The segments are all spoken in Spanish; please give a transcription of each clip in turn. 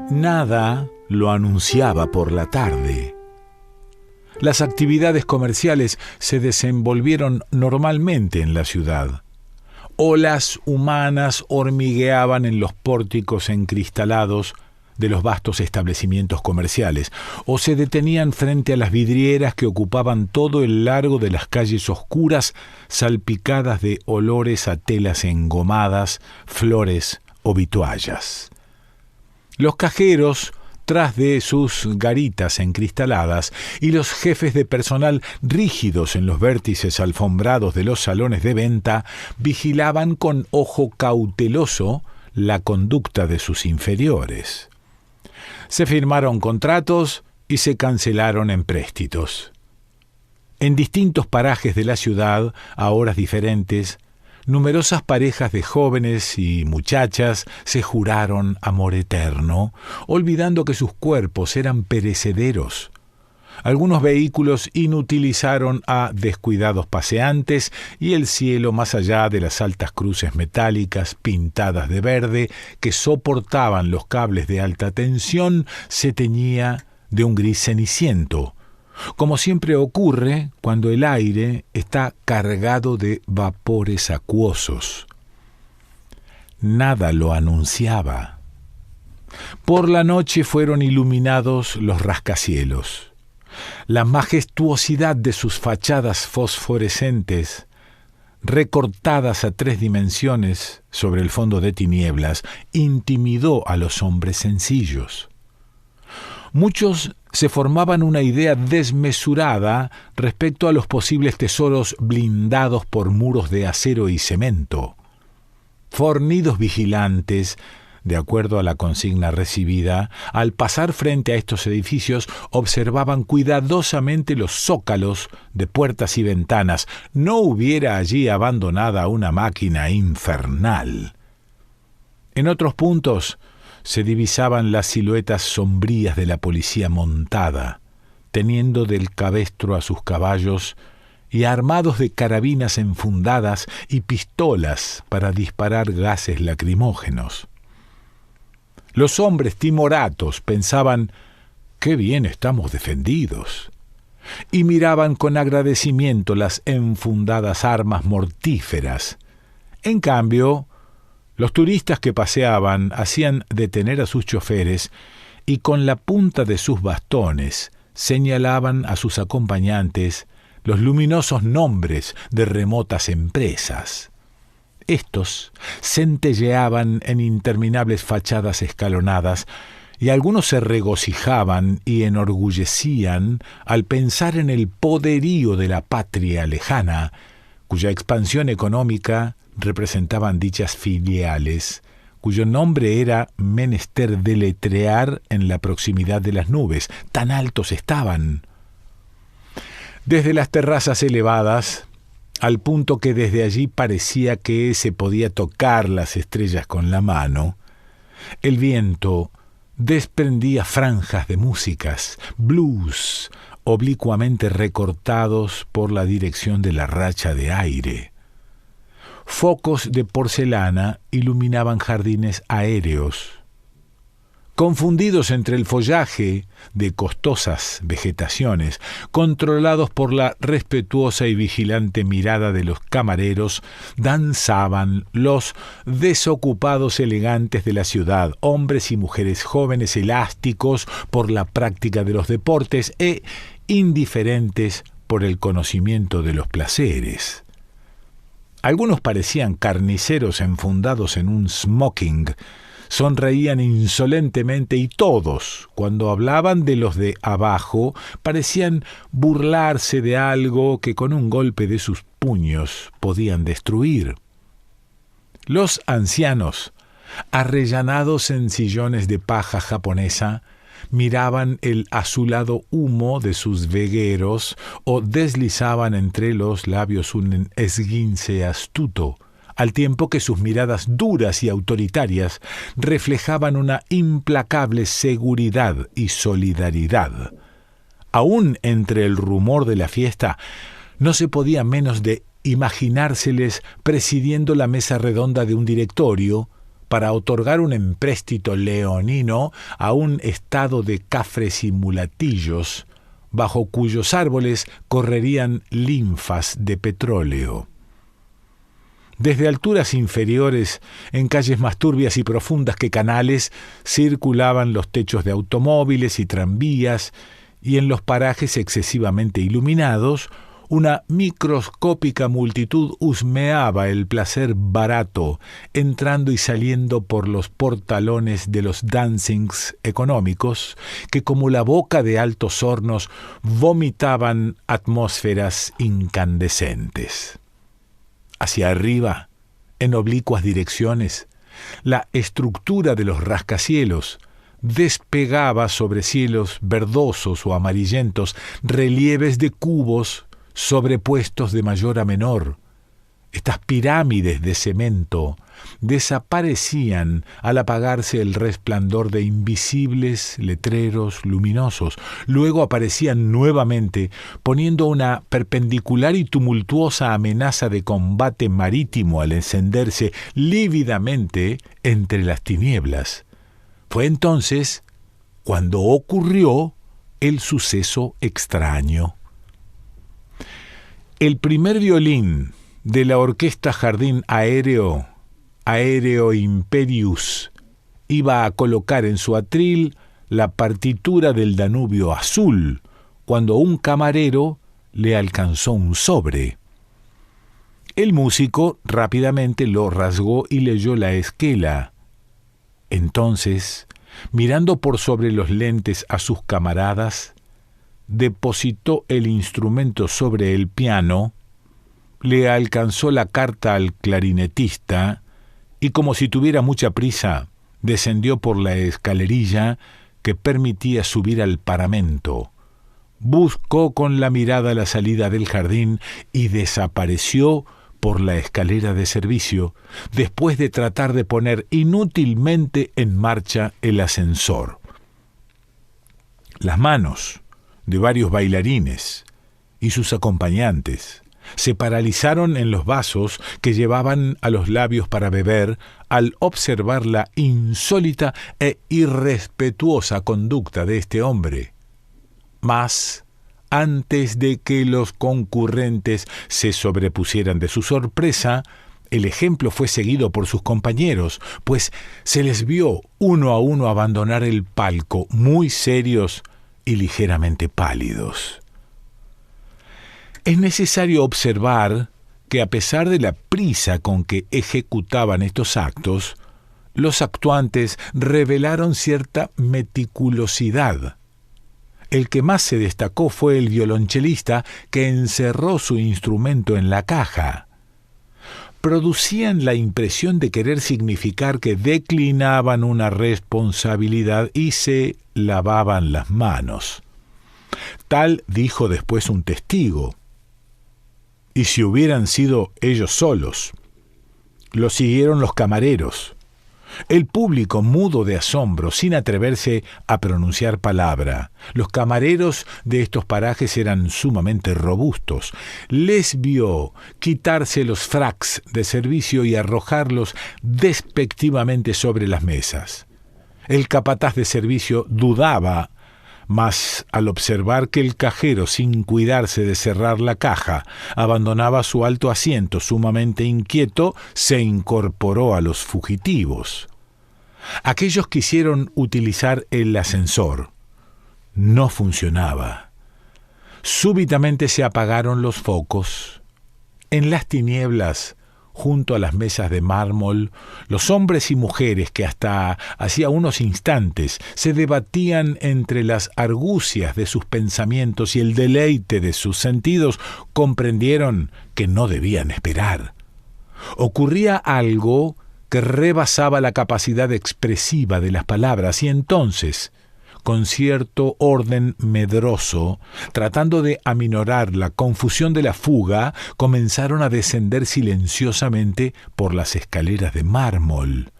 Nada lo anunciaba por la tarde. Las actividades comerciales se desenvolvieron normalmente en la ciudad. Olas humanas hormigueaban en los pórticos encristalados de los vastos establecimientos comerciales, o se detenían frente a las vidrieras que ocupaban todo el largo de las calles oscuras, salpicadas de olores a telas engomadas, flores o vituallas. Los cajeros, tras de sus garitas encristaladas, y los jefes de personal rígidos en los vértices alfombrados de los salones de venta, vigilaban con ojo cauteloso la conducta de sus inferiores. Se firmaron contratos y se cancelaron empréstitos. En distintos parajes de la ciudad, a horas diferentes, numerosas parejas de jóvenes y muchachas se juraron amor eterno, olvidando que sus cuerpos eran perecederos. Algunos vehículos inutilizaron a descuidados paseantes y el cielo, más allá de las altas cruces metálicas pintadas de verde que soportaban los cables de alta tensión, se teñía de un gris ceniciento, como siempre ocurre cuando el aire está cargado de vapores acuosos. Nada lo anunciaba. Por la noche fueron iluminados los rascacielos. La majestuosidad de sus fachadas fosforescentes, recortadas a 3 dimensiones sobre el fondo de tinieblas, intimidó a los hombres sencillos. Muchos se formaban una idea desmesurada respecto a los posibles tesoros blindados por muros de acero y cemento. Fornidos vigilantes, de acuerdo a la consigna recibida, al pasar frente a estos edificios observaban cuidadosamente los zócalos de puertas y ventanas. No hubiera allí abandonada una máquina infernal. En otros puntos se divisaban las siluetas sombrías de la policía montada, teniendo del cabestro a sus caballos y armados de carabinas enfundadas y pistolas para disparar gases lacrimógenos. Los hombres timoratos pensaban, «¡Qué bien estamos defendidos!» y miraban con agradecimiento las enfundadas armas mortíferas. En cambio, los turistas que paseaban hacían detener a sus choferes y con la punta de sus bastones señalaban a sus acompañantes los luminosos nombres de remotas empresas. Estos centelleaban en interminables fachadas escalonadas, y algunos se regocijaban y enorgullecían al pensar en el poderío de la patria lejana, cuya expansión económica representaban dichas filiales, cuyo nombre era menester deletrear en la proximidad de las nubes, tan altos estaban. Desde las terrazas elevadas, al punto que desde allí parecía que se podía tocar las estrellas con la mano, el viento desprendía franjas de músicas, blues, oblicuamente recortados por la dirección de la racha de aire. Focos de porcelana iluminaban jardines aéreos. Confundidos entre el follaje de costosas vegetaciones, controlados por la respetuosa y vigilante mirada de los camareros, danzaban los desocupados elegantes de la ciudad, hombres y mujeres jóvenes elásticos por la práctica de los deportes e indiferentes por el conocimiento de los placeres. Algunos parecían carniceros enfundados en un smoking, sonreían insolentemente y todos, cuando hablaban de los de abajo, parecían burlarse de algo que con un golpe de sus puños podían destruir. Los ancianos, arrellanados en sillones de paja japonesa, miraban el azulado humo de sus vegueros o deslizaban entre los labios un esguince astuto, al tiempo que sus miradas duras y autoritarias reflejaban una implacable seguridad y solidaridad. Aún entre el rumor de la fiesta, no se podía menos de imaginárseles presidiendo la mesa redonda de un directorio, para otorgar un empréstito leonino a un estado de cafres y mulatillos, bajo cuyos árboles correrían linfas de petróleo. Desde alturas inferiores, en calles más turbias y profundas que canales, circulaban los techos de automóviles y tranvías, y en los parajes excesivamente iluminados, una microscópica multitud husmeaba el placer barato, entrando y saliendo por los portalones de los dancings económicos, que como la boca de altos hornos vomitaban atmósferas incandescentes. Hacia arriba, en oblicuas direcciones, la estructura de los rascacielos despegaba sobre cielos verdosos o amarillentos relieves de cubos sobrepuestos de mayor a menor. Estas pirámides de cemento desaparecían al apagarse el resplandor de invisibles letreros luminosos. Luego aparecían nuevamente, poniendo una perpendicular y tumultuosa amenaza de combate marítimo al encenderse lívidamente entre las tinieblas. Fue entonces cuando ocurrió el suceso extraño. El primer violín de la orquesta Jardín Aéreo Imperius, iba a colocar en su atril la partitura del Danubio Azul, cuando un camarero le alcanzó un sobre. El músico rápidamente lo rasgó y leyó la esquela. Entonces, mirando por sobre los lentes a sus camaradas, depositó el instrumento sobre el piano, le alcanzó la carta al clarinetista y, como si tuviera mucha prisa, descendió por la escalerilla que permitía subir al paramento. Buscó con la mirada la salida del jardín y desapareció por la escalera de servicio, después de tratar de poner inútilmente en marcha el ascensor. Las manos de varios bailarines y sus acompañantes se paralizaron en los vasos que llevaban a los labios para beber al observar la insólita e irrespetuosa conducta de este hombre. Mas, antes de que los concurrentes se sobrepusieran de su sorpresa, el ejemplo fue seguido por sus compañeros, pues se les vio uno a uno abandonar el palco, muy serios y ligeramente pálidos. Es necesario observar que, a pesar de la prisa con que ejecutaban estos actos, los actuantes revelaron cierta meticulosidad. El que más se destacó fue el violonchelista, que encerró su instrumento en la caja. Producían la impresión de querer significar que declinaban una responsabilidad y se lavaban las manos. Tal dijo después un testigo. Y si hubieran sido ellos solos. Lo siguieron los camareros. El público mudo de asombro, sin atreverse a pronunciar palabra. Los camareros de estos parajes eran sumamente robustos. Les vio quitarse los fracs de servicio y arrojarlos despectivamente sobre las mesas. El capataz de servicio dudaba, mas al observar que el cajero, sin cuidarse de cerrar la caja, abandonaba su alto asiento sumamente inquieto, se incorporó a los fugitivos. Aquellos quisieron utilizar el ascensor. No funcionaba. Súbitamente se apagaron los focos. En las tinieblas, junto a las mesas de mármol, los hombres y mujeres que hasta hacía unos instantes se debatían entre las argucias de sus pensamientos y el deleite de sus sentidos, comprendieron que no debían esperar. Ocurría algo que rebasaba la capacidad expresiva de las palabras, y entonces, con cierto orden medroso, tratando de aminorar la confusión de la fuga, comenzaron a descender silenciosamente por las escaleras de mármol.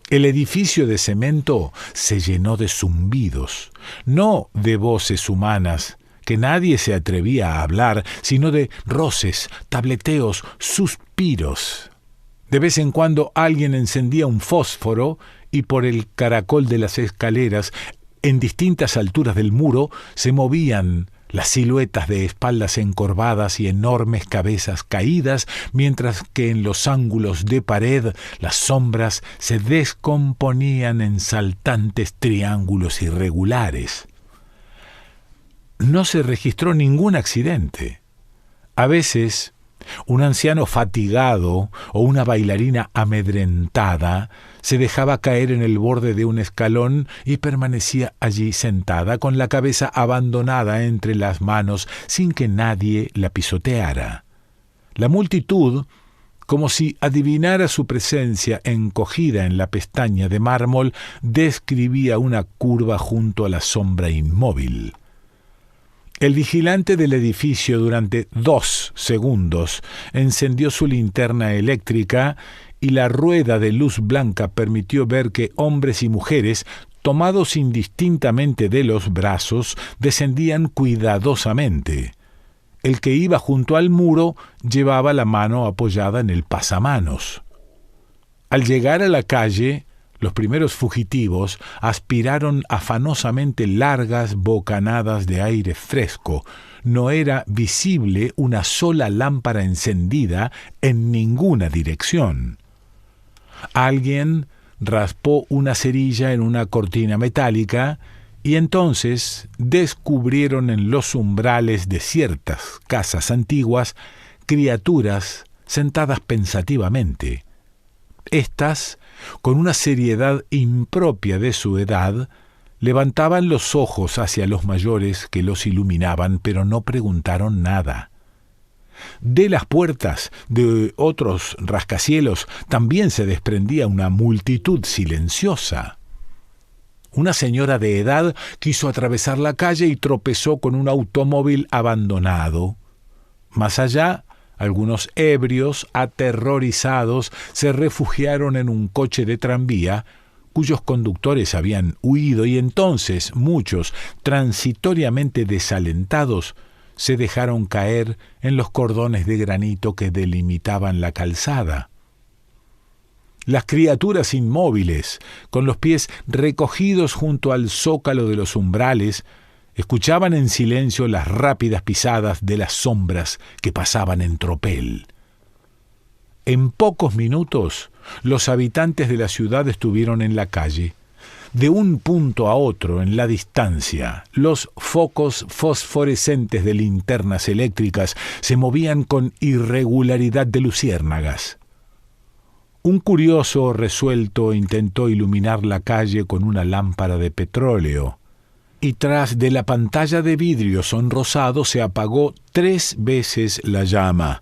El edificio de cemento se llenó de zumbidos, no de voces humanas, que nadie se atrevía a hablar, sino de roces, tableteos, suspiros. De vez en cuando alguien encendía un fósforo y por el caracol de las escaleras, en distintas alturas del muro, se movían las siluetas de espaldas encorvadas y enormes cabezas caídas, mientras que en los ángulos de pared las sombras se descomponían en saltantes triángulos irregulares. No se registró ningún accidente. A veces, un anciano fatigado o una bailarina amedrentada se dejaba caer en el borde de un escalón y permanecía allí sentada con la cabeza abandonada entre las manos sin que nadie la pisoteara. La multitud, como si adivinara su presencia encogida en la pestaña de mármol, describía una curva junto a la sombra inmóvil. El vigilante del edificio durante 2 segundos encendió su linterna eléctrica y la rueda de luz blanca permitió ver que hombres y mujeres, tomados indistintamente de los brazos, descendían cuidadosamente. El que iba junto al muro llevaba la mano apoyada en el pasamanos. Al llegar a la calle, los primeros fugitivos aspiraron afanosamente largas bocanadas de aire fresco. No era visible una sola lámpara encendida en ninguna dirección. Alguien raspó una cerilla en una cortina metálica y entonces descubrieron en los umbrales de ciertas casas antiguas criaturas sentadas pensativamente. Estas, con una seriedad impropia de su edad, levantaban los ojos hacia los mayores que los iluminaban, pero no preguntaron nada. De las puertas de otros rascacielos también se desprendía una multitud silenciosa. Una señora de edad quiso atravesar la calle y tropezó con un automóvil abandonado. Más allá, algunos ebrios, aterrorizados, se refugiaron en un coche de tranvía, cuyos conductores habían huido, y entonces muchos, transitoriamente desalentados, se dejaron caer en los cordones de granito que delimitaban la calzada. Las criaturas inmóviles, con los pies recogidos junto al zócalo de los umbrales, escuchaban en silencio las rápidas pisadas de las sombras que pasaban en tropel. En pocos minutos, los habitantes de la ciudad estuvieron en la calle. De un punto a otro en la distancia, los focos fosforescentes de linternas eléctricas se movían con irregularidad de luciérnagas. Un curioso resuelto intentó iluminar la calle con una lámpara de petróleo, y tras de la pantalla de vidrio sonrosado se apagó 3 veces la llama.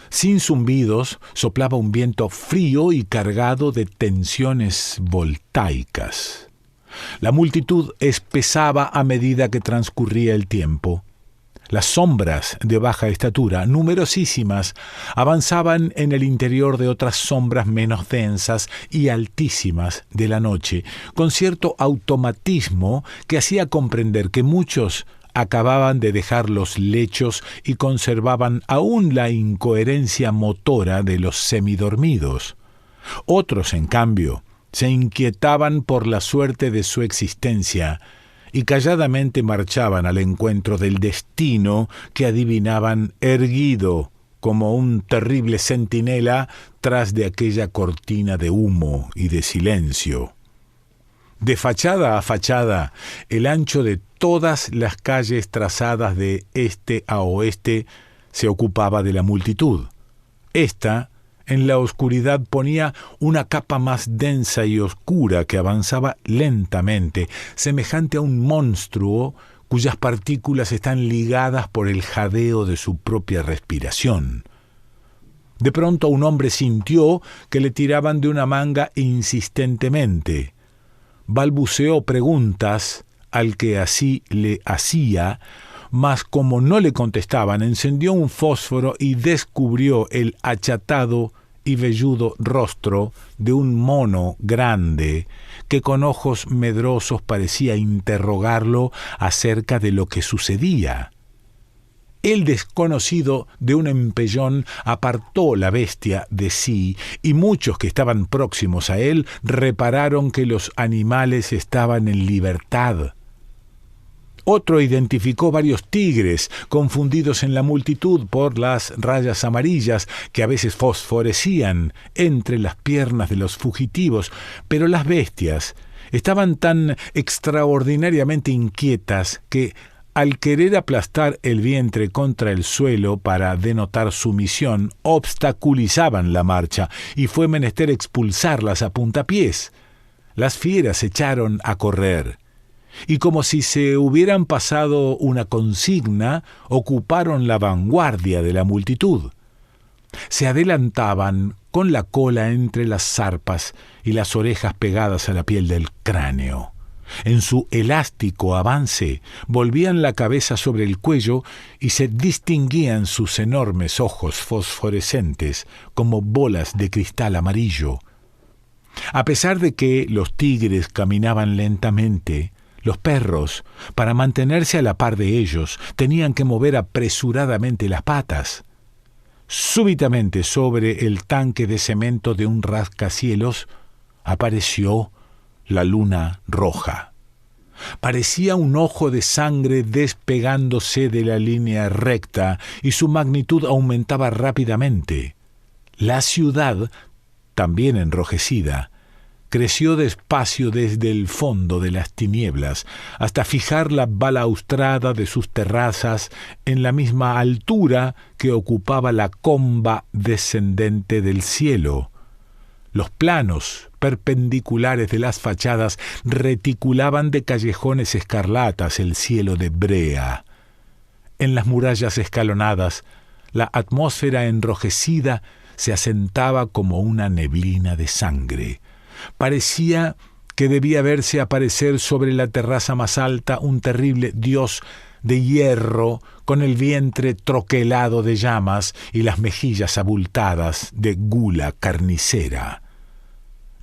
Sin zumbidos, soplaba un viento frío y cargado de tensiones voltaicas. La multitud espesaba a medida que transcurría el tiempo. Las sombras de baja estatura, numerosísimas, avanzaban en el interior de otras sombras menos densas y altísimas de la noche, con cierto automatismo que hacía comprender que muchos acababan de dejar los lechos y conservaban aún la incoherencia motora de los semidormidos. Otros, en cambio, se inquietaban por la suerte de su existencia y calladamente marchaban al encuentro del destino que adivinaban erguido como un terrible centinela tras de aquella cortina de humo y de silencio. De fachada a fachada, el ancho de todas las calles trazadas de este a oeste se ocupaba de la multitud. Esta, en la oscuridad, ponía una capa más densa y oscura que avanzaba lentamente, semejante a un monstruo cuyas partículas están ligadas por el jadeo de su propia respiración. De pronto un hombre sintió que le tiraban de una manga insistentemente. Balbuceó preguntas al que así le hacía, mas como no le contestaban, encendió un fósforo y descubrió el achatado y velludo rostro de un mono grande que con ojos medrosos parecía interrogarlo acerca de lo que sucedía. El desconocido de un empellón apartó la bestia de sí, y muchos que estaban próximos a él repararon que los animales estaban en libertad. Otro identificó varios tigres, confundidos en la multitud por las rayas amarillas que a veces fosforecían entre las piernas de los fugitivos, pero las bestias estaban tan extraordinariamente inquietas que, al querer aplastar el vientre contra el suelo para denotar sumisión, obstaculizaban la marcha, y fue menester expulsarlas a puntapiés. Las fieras echaron a correr, y como si se hubieran pasado una consigna, ocuparon la vanguardia de la multitud. Se adelantaban con la cola entre las zarpas y las orejas pegadas a la piel del cráneo. En su elástico avance volvían la cabeza sobre el cuello y se distinguían sus enormes ojos fosforescentes como bolas de cristal amarillo. A pesar de que los tigres caminaban lentamente, los perros, para mantenerse a la par de ellos, tenían que mover apresuradamente las patas. Súbitamente, sobre el tanque de cemento de un rascacielos, apareció la luna roja. Parecía un ojo de sangre despegándose de la línea recta, y su magnitud aumentaba rápidamente. La ciudad, también enrojecida, creció despacio desde el fondo de las tinieblas hasta fijar la balaustrada de sus terrazas en la misma altura que ocupaba la comba descendente del cielo. Los planos perpendiculares de las fachadas reticulaban de callejones escarlatas el cielo de brea. En las murallas escalonadas, la atmósfera enrojecida se asentaba como una neblina de sangre. Parecía que debía verse aparecer sobre la terraza más alta un terrible dios de hierro con el vientre troquelado de llamas y las mejillas abultadas de gula carnicera.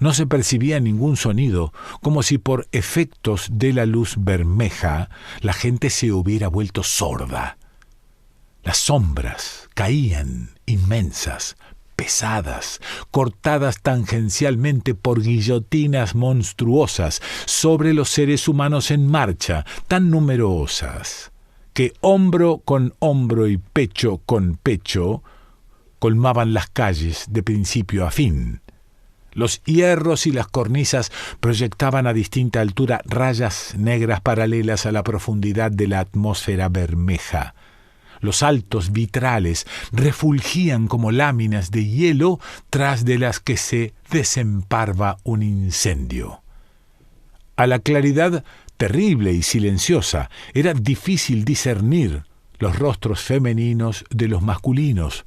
No se percibía ningún sonido, como si por efectos de la luz bermeja la gente se hubiera vuelto sorda. Las sombras caían inmensas, pesadas, cortadas tangencialmente por guillotinas monstruosas sobre los seres humanos en marcha, tan numerosas que hombro con hombro y pecho con pecho colmaban las calles de principio a fin. Los hierros y las cornisas proyectaban a distinta altura rayas negras paralelas a la profundidad de la atmósfera bermeja. Los altos vitrales refulgían como láminas de hielo tras de las que se desemparva un incendio. A la claridad terrible y silenciosa era difícil discernir los rostros femeninos de los masculinos.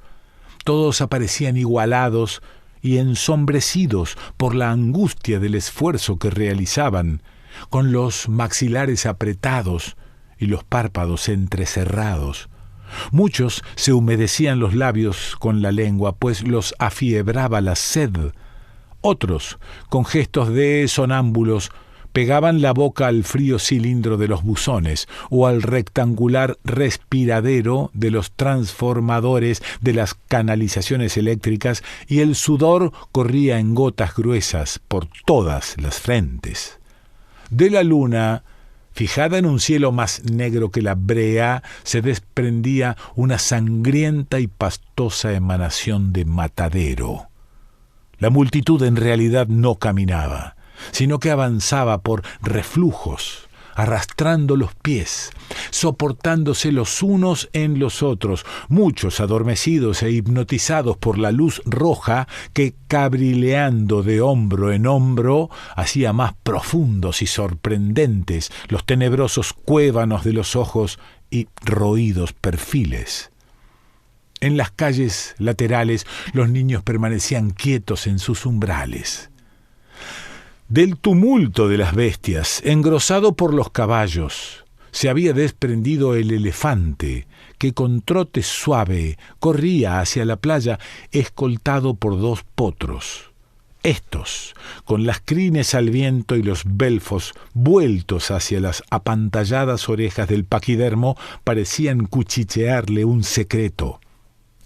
Todos aparecían igualados y ensombrecidos por la angustia del esfuerzo que realizaban, con los maxilares apretados y los párpados entrecerrados. Muchos se humedecían los labios con la lengua, pues los afiebraba la sed. Otros, con gestos de sonámbulos, pegaban la boca al frío cilindro de los buzones o al rectangular respiradero de los transformadores de las canalizaciones eléctricas, y el sudor corría en gotas gruesas por todas las frentes. De la luna, fijada en un cielo más negro que la brea, se desprendía una sangrienta y pastosa emanación de matadero. La multitud en realidad no caminaba, sino que avanzaba por reflujos, arrastrando los pies, soportándose los unos en los otros, muchos adormecidos e hipnotizados por la luz roja que, cabrileando de hombro en hombro, hacía más profundos y sorprendentes los tenebrosos cuévanos de los ojos y roídos perfiles. En las calles laterales los niños permanecían quietos en sus umbrales. Del tumulto de las bestias, engrosado por los caballos, se había desprendido el elefante, que con trote suave corría hacia la playa, escoltado por dos potros. Estos, con las crines al viento y los belfos vueltos hacia las apantalladas orejas del paquidermo, parecían cuchichearle un secreto.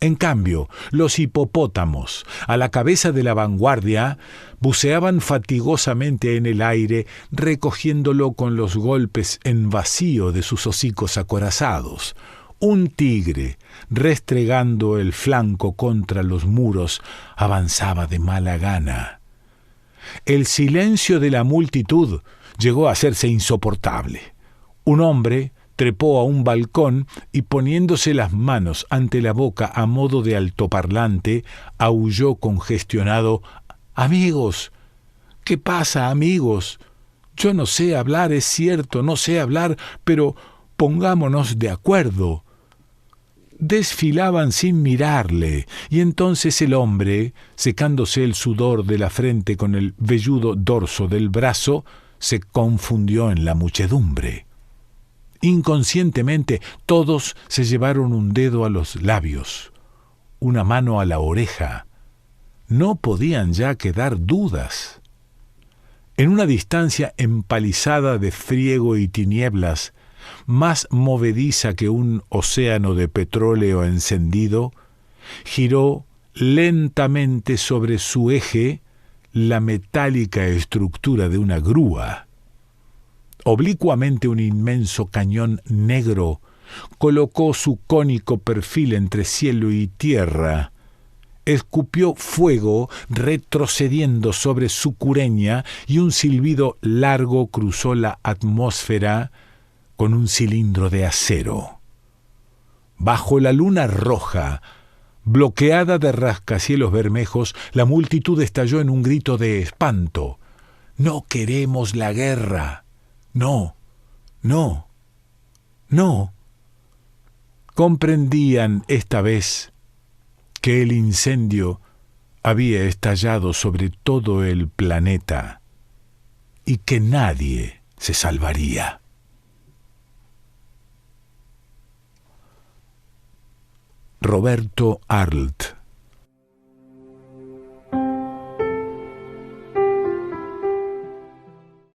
En cambio, los hipopótamos, a la cabeza de la vanguardia, buceaban fatigosamente en el aire, recogiéndolo con los golpes en vacío de sus hocicos acorazados. Un tigre, restregando el flanco contra los muros, avanzaba de mala gana. El silencio de la multitud llegó a hacerse insoportable. Un hombre trepó a un balcón y, poniéndose las manos ante la boca a modo de altoparlante, aulló congestionado: «Amigos, ¿qué pasa, amigos? Yo no sé hablar, es cierto, no sé hablar, pero pongámonos de acuerdo». Desfilaban sin mirarle, y entonces el hombre, secándose el sudor de la frente con el velludo dorso del brazo, se confundió en la muchedumbre. Inconscientemente todos se llevaron un dedo a los labios, una mano a la oreja. No podían ya quedar dudas. En una distancia empalizada de friego y tinieblas, más movediza que un océano de petróleo encendido, giró lentamente sobre su eje la metálica estructura de una grúa. Oblicuamente un inmenso cañón negro colocó su cónico perfil entre cielo y tierra, escupió fuego retrocediendo sobre su cureña y un silbido largo cruzó la atmósfera con un cilindro de acero. Bajo la luna roja, bloqueada de rascacielos bermejos, la multitud estalló en un grito de espanto. «No queremos la guerra. No, no, no». Comprendían esta vez que el incendio había estallado sobre todo el planeta y que nadie se salvaría. Roberto Arlt.